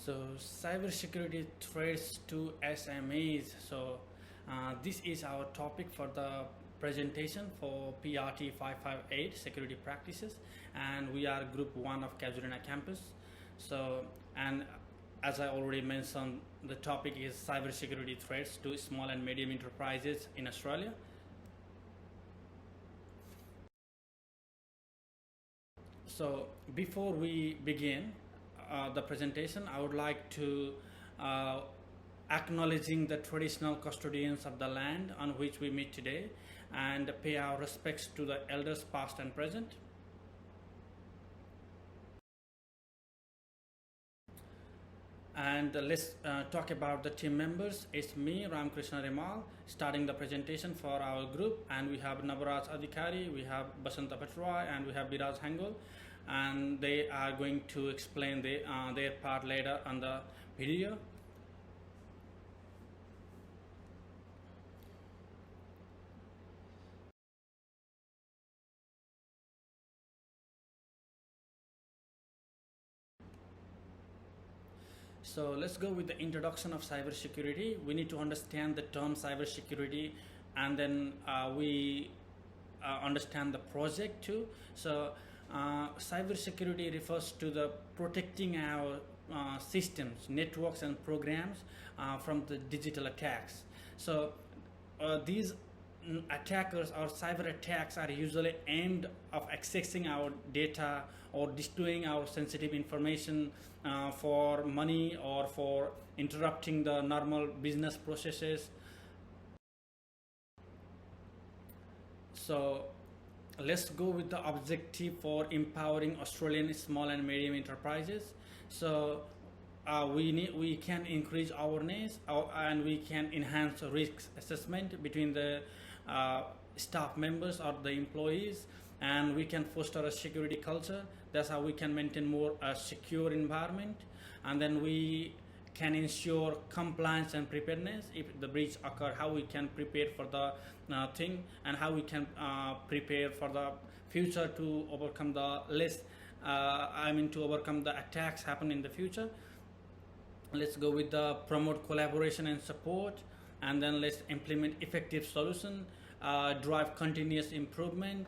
So cybersecurity threats to SMEs. So this is our topic for the presentation for PRT 558 security practices, and we are group 1 of Casuarina campus. So, and as I already mentioned, the topic is cybersecurity threats to small and medium enterprises in Australia. So before we begin the presentation, I would like to uh, acknowledging the traditional custodians of the land on which we meet today and pay our respects to the elders past and present. And let's talk about the team members. It's me, Ramkrishna Rimal, starting the presentation for our group, and we have Nabaraj Adhikari, we have Basanta Patroy, and we have Biraj Hangul, and they are going to explain their part later on the video. So let's go with the introduction of cybersecurity. We need to understand the term cybersecurity, and then we understand the project too. So cybersecurity refers to the protecting our systems, networks, and programs from the digital attacks. So these attackers or cyber attacks are usually aimed of accessing our data or destroying our sensitive information for money or for interrupting the normal business processes. So let's go with the objective for empowering Australian small and medium enterprises. So we can increase awareness and we can enhance risk assessment between the staff members or the employees, and we can foster a security culture. That's how we can maintain more secure environment, and then we can ensure compliance and preparedness if the breach occur, how we can prepare for the thing, and how we can prepare for the future to overcome the to overcome the attacks happen in the future. Let's go with the promote collaboration and support, and then let's implement effective solution, drive continuous improvement.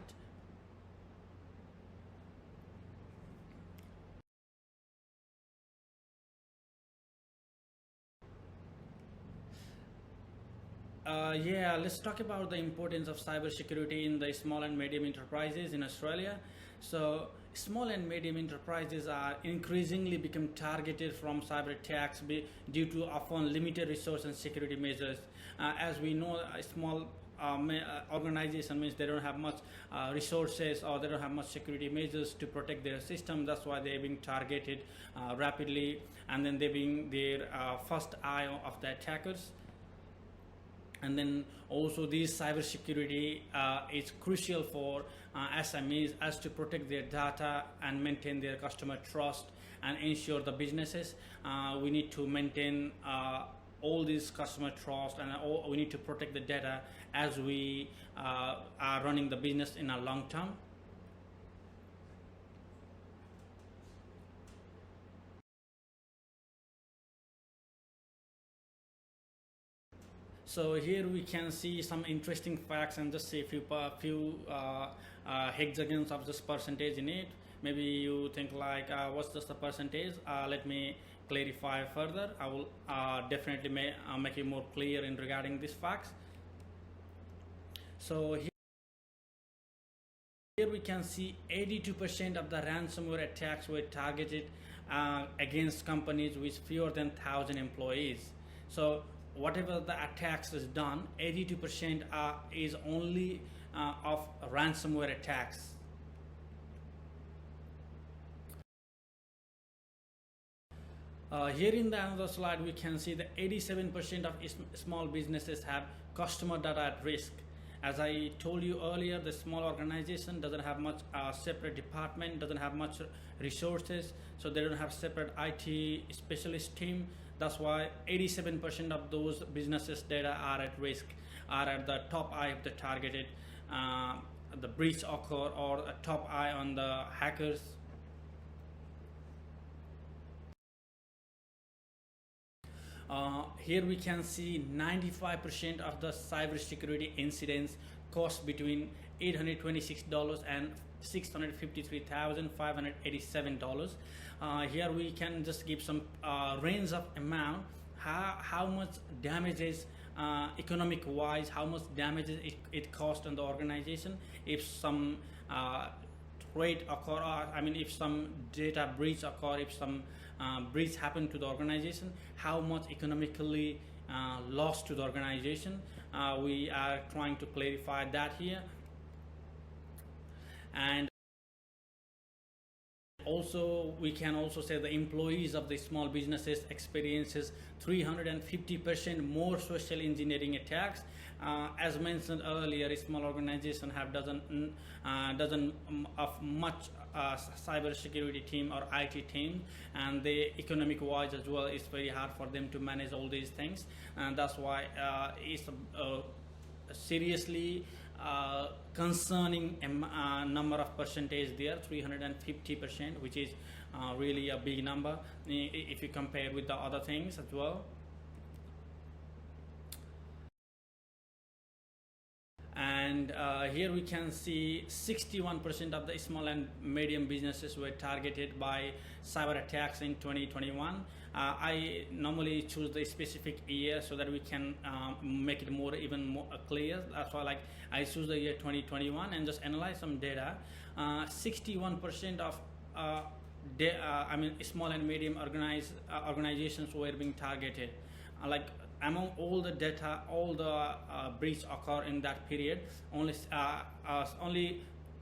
Yeah, let's talk about the importance of cybersecurity in the small and medium enterprises in Australia. So small and medium enterprises are increasingly become targeted from cyber attacks due to often limited resource and security measures. As we know, a small organization means they don't have much resources, or they don't have much security measures to protect their system. That's why they're being targeted rapidly, and then they're being their first eye of the attackers. And then also this cybersecurity is crucial for SMEs as to protect their data and maintain their customer trust and ensure the businesses. We need to maintain all this customer trust, and we need to protect the data as we are running the business in a long term. So here we can see some interesting facts and just say a few hexagons of this percentage in it. Maybe you think like, what's just the percentage? Let me clarify further. I will definitely make it more clear in regarding these facts. So here we can see 82% of the ransomware attacks were targeted against companies with fewer than 1,000 employees. So whatever the attacks is done, 82% is only of ransomware attacks. Here in the another slide, we can see that 87% of small businesses have customer data at risk. As I told you earlier, the small organization doesn't have much separate department, doesn't have much resources, so they don't have separate IT specialist team. That's why 87% of those businesses' data are at risk, are at the top eye of the targeted, the breach occur, or a top eye on the hackers. Here we can see 95% of the cybersecurity incidents cost between $826 and $653,587. Here we can just give some range of amount, how much damages economic wise, how much damages it cost on the organization if some threat occur, or if some data breach occur, if some breach happen to the organization, how much economically lost to the organization. We are trying to clarify that here. And also we can also say the employees of the small businesses experiences 350% more social engineering attacks. As mentioned earlier, small organizations have dozen of much cyber security team or IT team, and the economic wise as well, it's very hard for them to manage all these things, and that's why it's seriously concerning number of percentage there, 350%, which is really a big number if you compare with the other things as well. And here we can see 61% of the small and medium businesses were targeted by cyber attacks in 2021. I normally choose the specific year so that we can make it even more clear. That's why I choose the year 2021 and just analyze some data. 61% of small and medium organizations were being targeted. Among all the data, all the breach occur in that period, only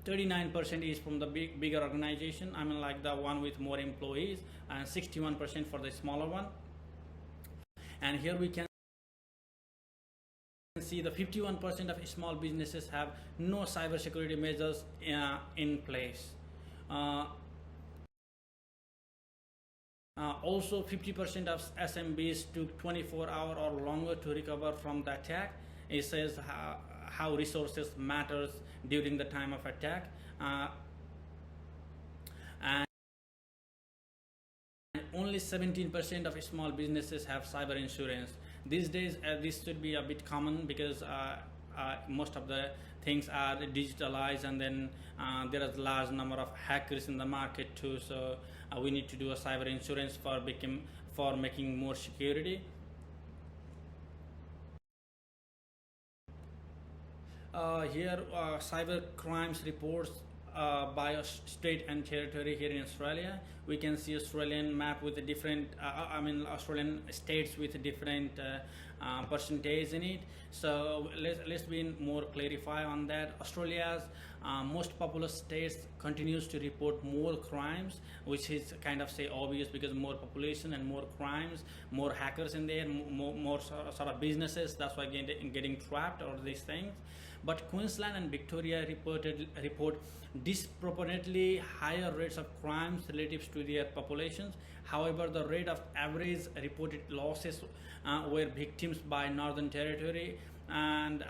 39% is from the bigger organization, the one with more employees, and 61% for the smaller one. And here we can see the 51% of small businesses have no cybersecurity measures in place. Also 50% of SMBs took 24 hours or longer to recover from the attack. It says how resources matters during the time of attack. And only 17% of small businesses have cyber insurance. These days this should be a bit common because most of the things are digitalized, and then there is a large number of hackers in the market too, so we need to do a cyber insurance for making more security. Here cyber crimes reports by a state and territory here in Australia. We can see Australian map with a different Australian states with a different percentage in it. So let's be more clarify on that. Australia's most populous states continues to report more crimes, which is kind of say obvious because more population and more crimes, more hackers in there, more sort of businesses. That's why getting trapped or these things. But Queensland and Victoria report disproportionately higher rates of crimes relative to their populations. However, the rate of average reported losses were victims by Northern Territory and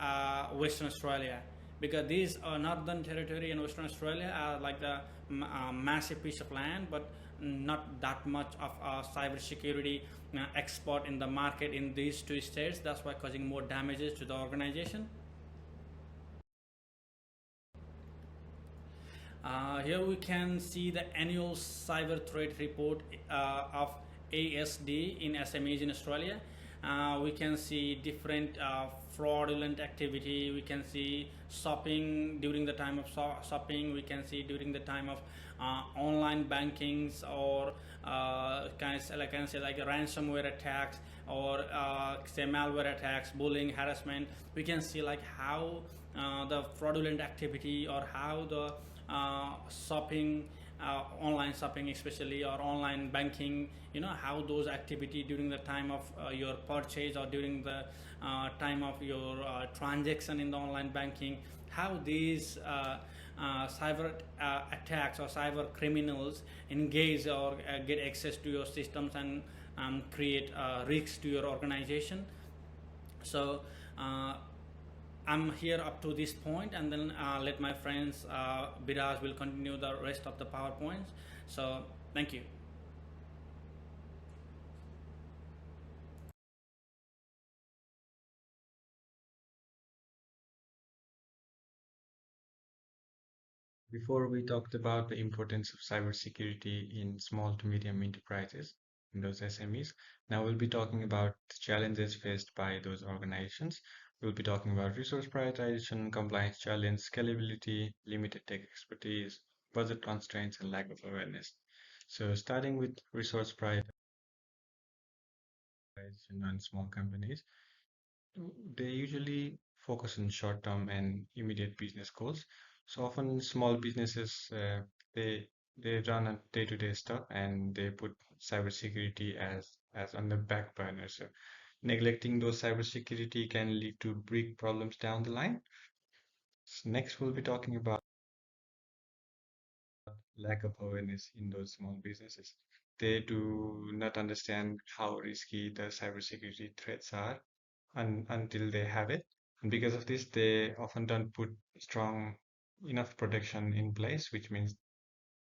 Western Australia, because these Northern Territory and Western Australia are like a massive piece of land, but not that much of cyber security export in the market in these two states. That's why causing more damages to the organization. Here we can see the annual cyber threat report of ASD in SMEs in Australia. We can see different fraudulent activity. We can see shopping during the time of shopping. We can see during the time of online bankings, or can say like ransomware attacks, or say malware attacks, bullying, harassment. We can see like how the fraudulent activity, or how the shopping, online shopping especially, or online banking, how those activity during the time of your purchase, or during the time of your transaction in the online banking, how these cyber attacks or cyber criminals engage or get access to your systems and create risks to your organization. So I'm here up to this point, and then let my friends Biraj will continue the rest of the PowerPoints. So thank you. Before we talked about the importance of cybersecurity in small to medium enterprises, in those SMEs. Now we'll be talking about the challenges faced by those organizations. We'll be talking about resource prioritization, compliance challenge, scalability, limited tech expertise, budget constraints, and lack of awareness. So starting with resource prioritization on small companies, they usually focus on short-term and immediate business goals. So often small businesses they they run a day-to-day stuff and they put cybersecurity as on the back burner. So neglecting those cybersecurity can lead to big problems down the line. So next, we'll be talking about lack of awareness in those small businesses. They do not understand how risky the cybersecurity threats are until they have it. And because of this, they often don't put strong enough protection in place, which means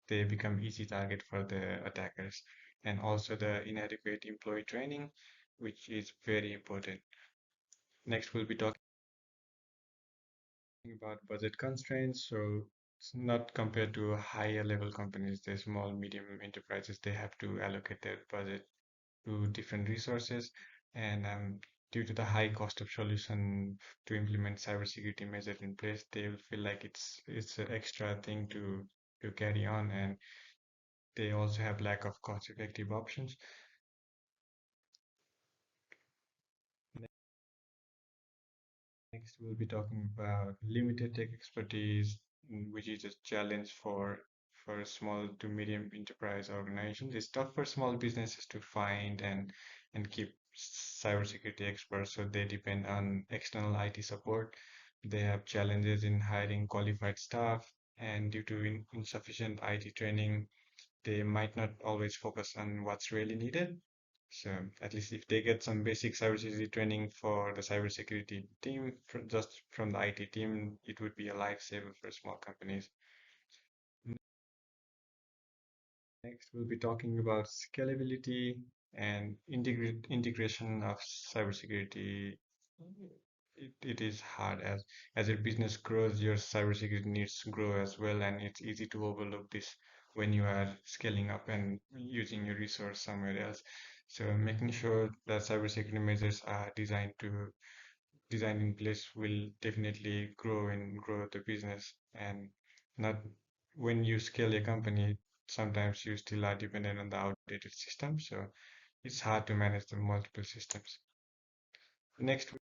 they become easy target for the attackers. And also the inadequate employee training, which is very important. Next, we'll be talking about budget constraints. So it's not compared to higher level companies, the small, medium enterprises, they have to allocate their budget to different resources. And due to the high cost of solution to implement cybersecurity measures in place, they will feel like it's an extra thing to carry on, and they also have lack of cost-effective options. Next, we'll be talking about limited tech expertise, which is a challenge for small to medium enterprise organizations. It's tough for small businesses to find and keep cybersecurity experts, so they depend on external IT support. They have challenges in hiring qualified staff, and due to insufficient IT training, they might not always focus on what's really needed. So at least if they get some basic cybersecurity training for the cybersecurity team, just from the IT team, it would be a lifesaver for small companies. Next, we'll be talking about scalability and integration of cybersecurity. It is hard as your business grows, your cybersecurity needs to grow as well, and it's easy to overlook this when you are scaling up and using your resource somewhere else. So making sure that cybersecurity measures are designed in place will definitely grow the business. And not when you scale a company, sometimes you still are dependent on the outdated system, so it's hard to manage the multiple systems. Next would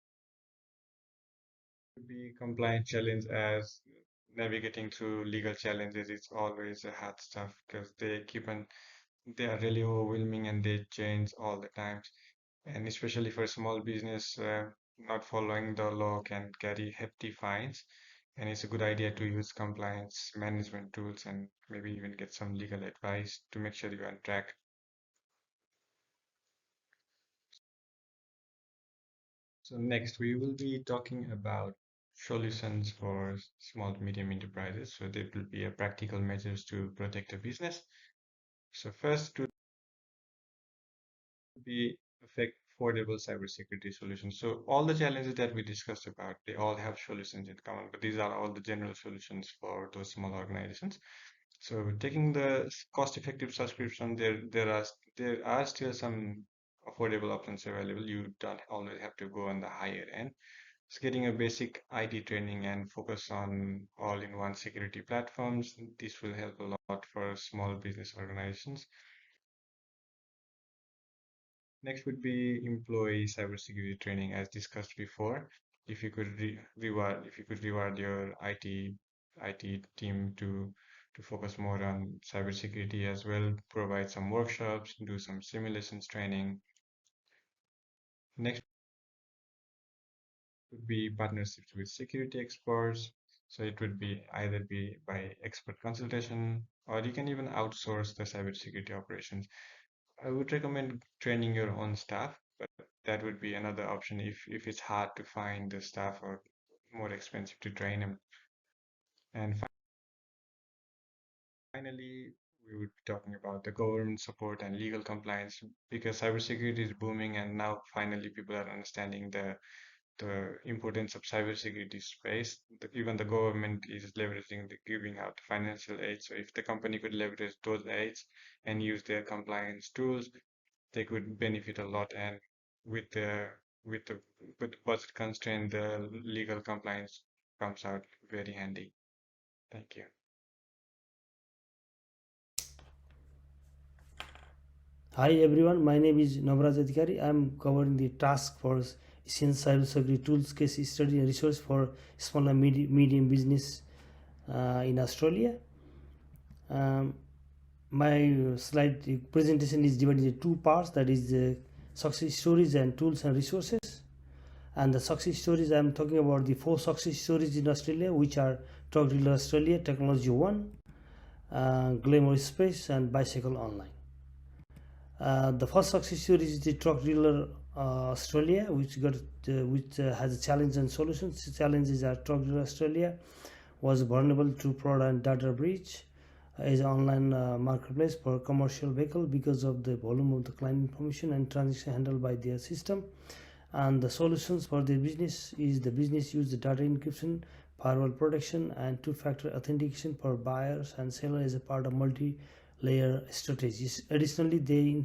be compliance challenge, as navigating through legal challenges is always a hard stuff because they are really overwhelming and they change all the time. And especially for small business, not following the law can carry hefty fines. And it's a good idea to use compliance management tools and maybe even get some legal advice to make sure you're on track. So next, we will be talking about solutions for small to medium enterprises. So there will be a practical measures to protect the business. So first, to be affect affordable cybersecurity solutions. So all the challenges that we discussed about, they all have solutions in common, but these are all the general solutions for those small organizations. So taking the cost-effective subscription, there are still some affordable options available. You don't always have to go on the higher end. Just getting a basic IT training and focus on all-in-one security platforms. This will help a lot for small business organizations. Next would be employee cybersecurity training, as discussed before. If you could reward your IT team to focus more on cybersecurity as well, provide some workshops, do some simulations training. Next would be partnerships with security experts. So it would be either be by expert consultation, or you can even outsource the cybersecurity operations. I would recommend training your own staff, but that would be another option if it's hard to find the staff or more expensive to train them. And finally, we would be talking about the government support and legal compliance, because cybersecurity is booming and now finally people are understanding the importance of cybersecurity space. Even the government is leveraging the giving out financial aid. So if the company could leverage those aids and use their compliance tools, they could benefit a lot. And with the with the with budget constraint, the legal compliance comes out very handy. Thank you. Hi everyone, my name is Navraj Adhikari. I am covering the task force essential cybersecurity tools case study and resource for small and medium business in Australia. Um, my slide presentation is divided into two parts, that is the success stories and tools and resources. And the success stories, I am talking about the four success stories in Australia, which are Truck Dealer Australia, Technology One, Glamour Space, and Bicycle Online. The first success story is the Truck Dealer Australia, which has a challenge and solutions. The challenges are Truck Dealer Australia was vulnerable to fraud and data breach as an online marketplace for commercial vehicle because of the volume of the client information and transaction handled by their system. And the solutions for the business is the business use the data encryption, firewall protection, and two-factor authentication for buyers and sellers as a part of multi-layer strategies. Additionally, they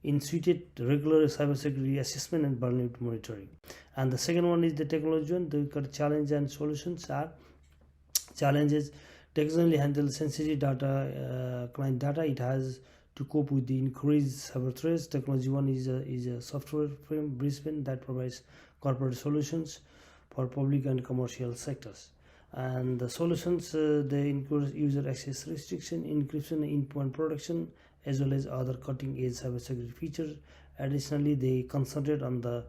instituted regular cybersecurity assessment and vulnerability monitoring. And the second one is the technology one. The challenge and solutions are challenges. Technology handles sensitive data, client data. It has to cope with the increased cyber threats. Technology One is a software firm, Brisbane, that provides corporate solutions for public and commercial sectors. And the solutions they include user access restriction, encryption, endpoint protection, as well as other cutting-edge cybersecurity features. Additionally, they concentrate on the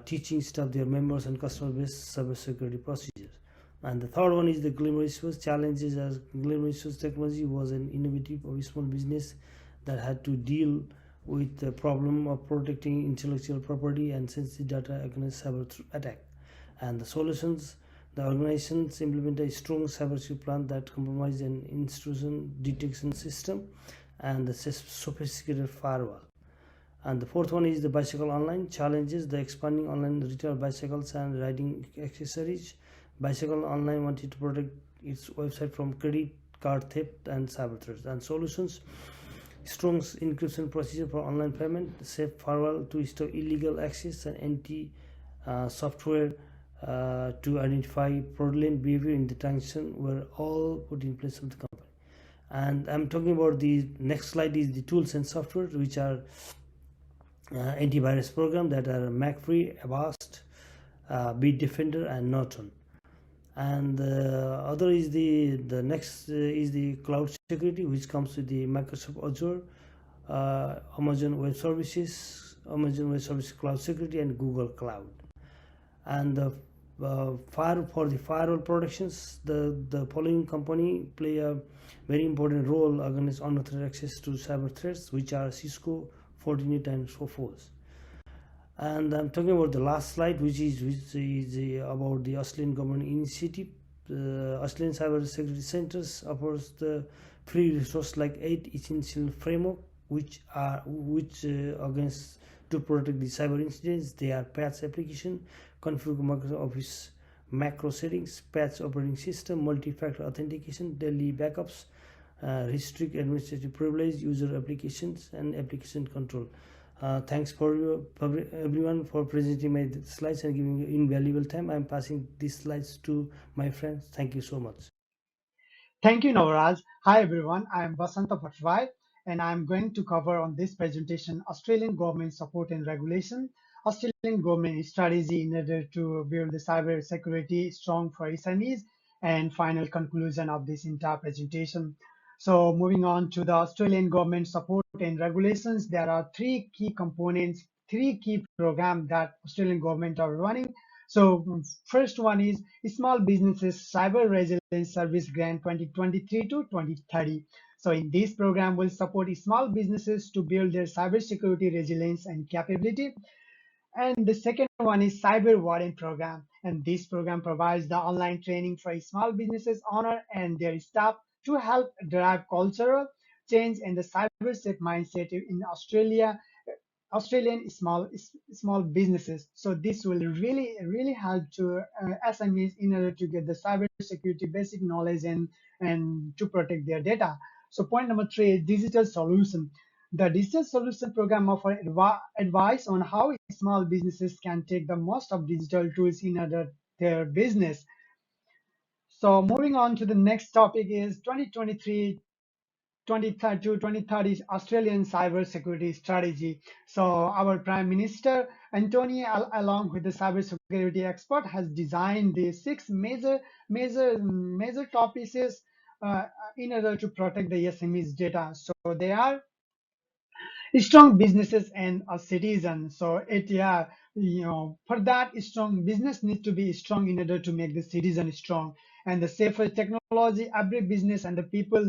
teaching staff, their members, and customer-based cybersecurity procedures. And the third one is the Glimmer Issues challenges, as Glimmer Issues technology was an innovative of small business that had to deal with the problem of protecting intellectual property and sensitive data against cyber attack. And the solutions, the organizations implement a strong cybersecurity plan that compromises an intrusion detection system and a sophisticated firewall. And the fourth one is the Bicycle Online challenges, the expanding online retail bicycles and riding accessories. Bicycle Online wanted to protect its website from credit card theft and cyber threats. And solutions, strong encryption procedure for online payment, safe firewall to stop illegal access, and anti software to identify fraudulent behavior in the transaction were all put in place of the company. And I'm talking about the next slide is the tools and software, which are antivirus program that are MacFree, Avast, Bitdefender, and Norton. And the other is the next is the cloud security, which comes with the Microsoft Azure, Amazon Web Services Cloud Security, and Google Cloud. And the for the firewall protections, the following company play a very important role against unauthorized access to cyber threats, which are Cisco, Fortinet, and so forth. And I'm talking about the last slide, which is about the Australian government initiative. Australian Cyber Security Centres offers the free resource like 8 essential framework, which against to protect the cyber incidents. They are patch application, configure Microsoft Office macro settings, patch operating system, multi-factor authentication, daily backups, restrict administrative privilege, user applications, and application control. Thanks for everyone for presenting my slides and giving invaluable time. I'm passing these slides to my friends. Thank you so much. Thank you, Navraj. Hi, everyone. I am Basanta Patwai, and I'm going to cover on this presentation Australian government support and regulation, Australian government strategy in order to build the cyber security strong for SMEs, and final conclusion of this entire presentation. So moving on to the Australian government support and regulations, there are three key components, three key programs that Australian government are running. So first one is Small Businesses Cyber Resilience Service Grant 2023 to 2030. So in this program will support small businesses to build their cybersecurity resilience and capability. And the second one is Cyber Warden Program. And this program provides the online training for small businesses owner and their staff to help drive cultural change and the cyber safe mindset in Australia small businesses. So this will really help to SMEs in order to get the cybersecurity basic knowledge and to protect their data. So point number three is digital solution. The digital solution program offer advice on how small businesses can take the most of digital tools in order their business. So moving on to the next topic is 2023 2030 to 2030 Australian cyber security strategy. So our Prime Minister Anthony, along with the cyber security expert, has designed the six major topics in order to protect the SMEs data. So they are strong businesses and a citizen. So it yeah, for that strong business needs to be strong in order to make the citizen strong. And the safer technology, every business and the people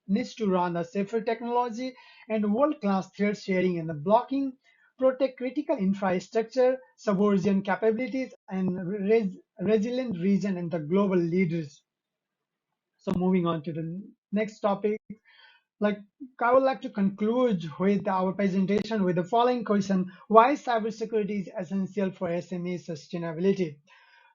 needs to run a safer technology and world-class threat sharing and the blocking, protect critical infrastructure, subversion capabilities, and resilient region and the global leaders. So moving on to the next topic, like I would like to conclude with our presentation with the following question: why cybersecurity is essential for SME sustainability?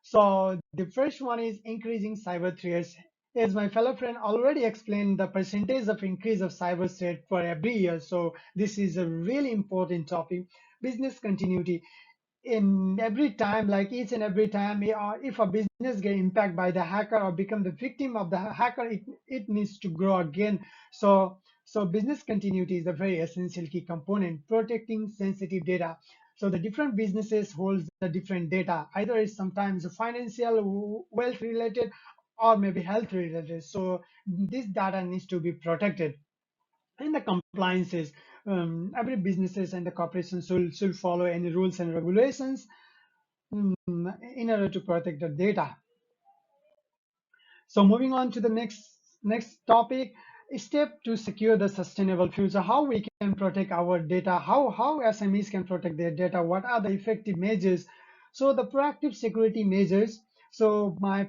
So the first one is increasing cyber threats. As my fellow friend already explained, the percentage of increase of cyber threat for every year. So this is a really important topic. Business continuity in every time, like each and every time, if a business get impacted by the hacker or become the victim of the hacker, it needs to grow again. So business continuity is a very essential key component, protecting sensitive data. So the different businesses holds the different data, either it's sometimes financial, wealth related, or maybe health related. So this data needs to be protected. And the compliances, every businesses and the corporations should follow any rules and regulations in order to protect the data. So moving on to the next topic, step to secure the sustainable future. How we can protect our data? How SMEs can protect their data? What are the effective measures? So the proactive security measures. So my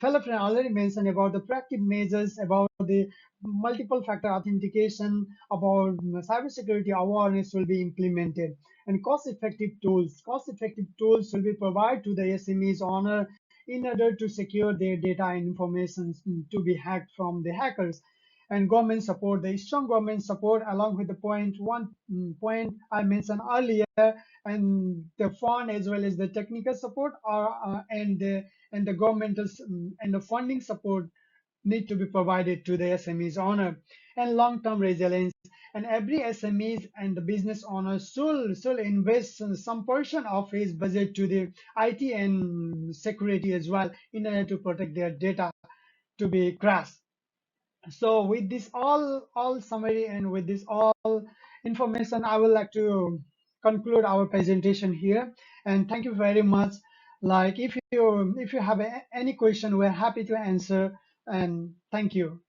fellow friend already mentioned about the proactive measures, about the multiple factor authentication, about cybersecurity awareness will be implemented, and cost-effective tools. Cost-effective tools will be provided to the SMEs owner in order to secure their data and information to be hacked from the hackers. And government support, the strong government support, along with the point I mentioned earlier, and the fund as well as the technical support, are and the governmental and the funding support need to be provided to the SMEs owner. And long-term resilience, and every SMEs and the business owner should invest some portion of his budget to the IT and security as well in order to protect their data to be crashed. So with this all summary and with this all information, I would like to conclude our presentation here. And thank you very much. Like if you have any question, we're happy to answer. And thank you.